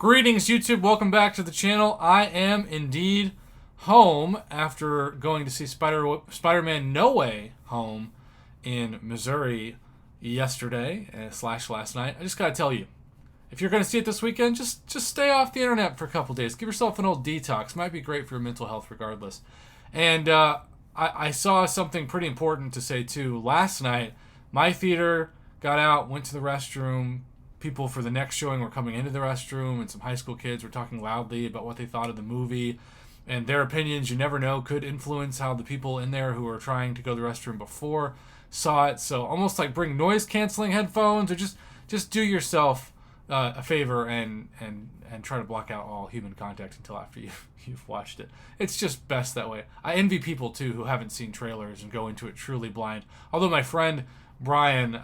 Greetings, YouTube. Welcome back to the channel. I am indeed home after going to see Spider-Man No Way Home in Missouri yesterday / last night. I just gotta tell you, if you're gonna see it this weekend, just stay off the internet for a couple days. Give yourself an old detox. Might be great for your mental health, regardless. And I saw something pretty important to say too. Last night, my theater got out, went to the restroom. People for the next showing were coming into the restroom, and some high school kids were talking loudly about what they thought of the movie. And their opinions, you never know, could influence how the people in there who were trying to go to the restroom before saw it. So almost like bring noise-canceling headphones, or just do yourself a favor and try to block out all human contact until after you've watched it. It's just best that way. I envy people, too, who haven't seen trailers and go into it truly blind. Although my friend Brian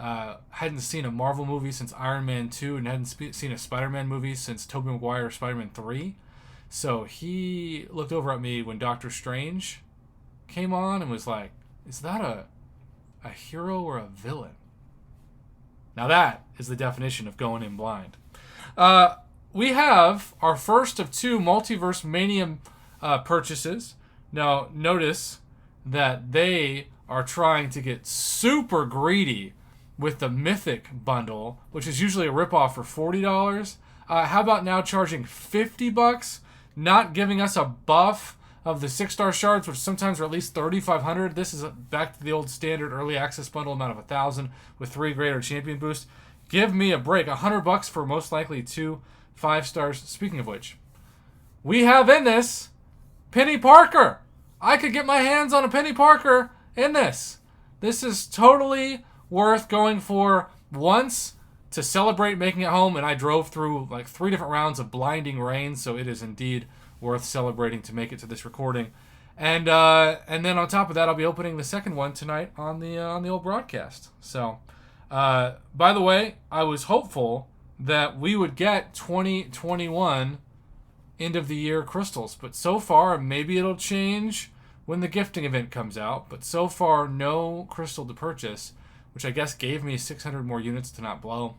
hadn't seen a Marvel movie since Iron Man 2 and hadn't seen a Spider-Man movie since Tobey Maguire's Spider-Man 3. So he looked over at me when Doctor Strange came on and was like, is that a hero or a villain? Now that is the definition of going in blind. We have our first of two Multiverse Mania purchases. Now notice that they are trying to get super greedy with the Mythic bundle, which is usually a ripoff for $40. How about now charging $50, not giving us a buff of the 6-star shards, which sometimes are at least 3,500. This is back to the old standard early access bundle amount of 1,000 with 3 greater champion boost. Give me a break. $100 for most likely 2 5-stars. Speaking of which, we have in this Penny Parker. I could get my hands on a Penny Parker in this. This is totally worth going for once to celebrate making it home, and I drove through like 3 different rounds of blinding rain, so it is indeed worth celebrating to make it to this recording. And then on top of that, I'll be opening the second one tonight on the old broadcast. So, by the way, I was hopeful that we would get 2021 end of the year crystals, but so far maybe it'll change when the gifting event comes out, but so far no crystal to purchase, which I guess gave me 600 more units to not blow.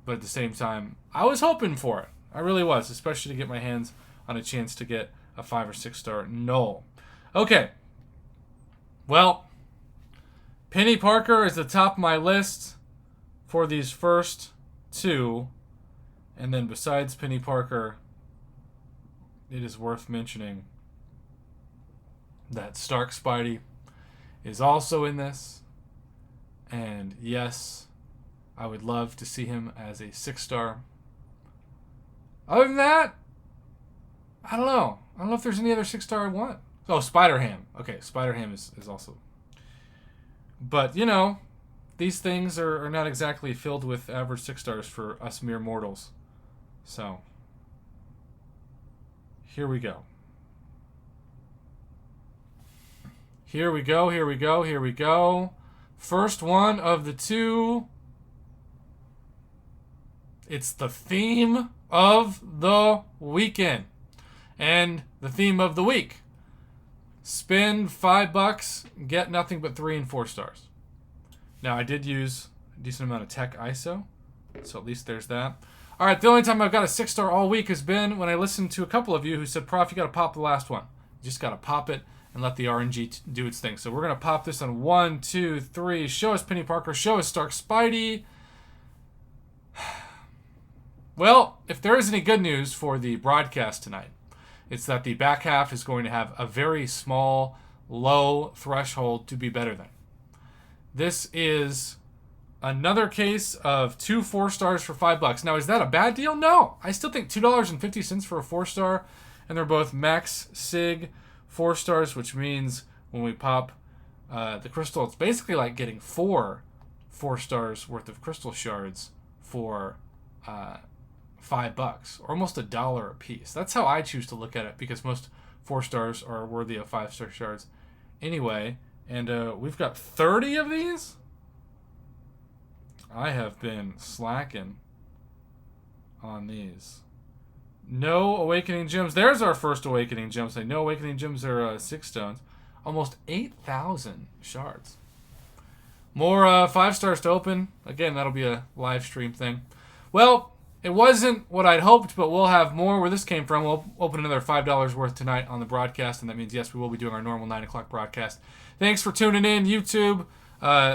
But at the same time, I was hoping for it. I really was, especially to get my hands on a chance to get a 5 or 6-star null. Okay. Well, Penny Parker is the top of my list for these first two. And then besides Penny Parker, it is worth mentioning that Stark Spidey is also in this. And yes, I would love to see him as a 6-star. Other than that, I don't know. I don't know if there's any other 6-star I want. Oh, Spider-Ham. Okay, Spider-Ham is also. But, you know, these things are not exactly filled with average 6-stars for us mere mortals. So, here we go. Here we go, here we go, here we go. First one of the two. It's the theme of the weekend. And the theme of the week. Spend $5, get nothing but 3 and 4 stars. Now, I did use a decent amount of tech ISO, so at least there's that. All right, the only time I've got a 6-star all week has been when I listened to a couple of you who said, Prof, you got to pop the last one. You just got to pop it and let the RNG do its thing. So we're going to pop this on 1, 2, 3. Show us Penny Parker. Show us Stark Spidey. Well, if there is any good news for the broadcast tonight, it's that the back half is going to have a very small, low threshold to be better than. This is another case of 2 4-stars for $5. Now, is that a bad deal? No. I still think $2.50 for a 4-star, and they're both max sig 4 stars, which means when we pop the crystal, it's basically like getting 4 4-stars worth of crystal shards for $5, or almost $1 a piece. That's how I choose to look at it, because most 4-stars are worthy of 5-star shards anyway. And we've got 30 of these. I have been slacking on these. No Awakening Gems. There's our first Awakening Gem. Say no Awakening Gems are 6 stones. Almost 8,000 shards. More 5 stars to open. Again, that'll be a live stream thing. Well, It wasn't what I'd hoped, but we'll have more where this came from. We'll open another $5 worth tonight on the broadcast, and that means, yes, we will be doing our normal 9 o'clock broadcast. Thanks for tuning in, YouTube.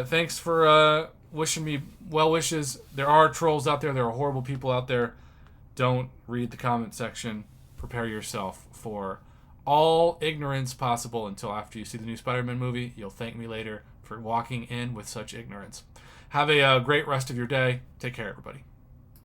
Thanks for wishing me well wishes. There are trolls out there. There are horrible people out there. Don't read the comment section. Prepare yourself for all ignorance possible until after you see the new Spider-Man movie. You'll thank me later for walking in with such ignorance. Have a great rest of your day. Take care, everybody.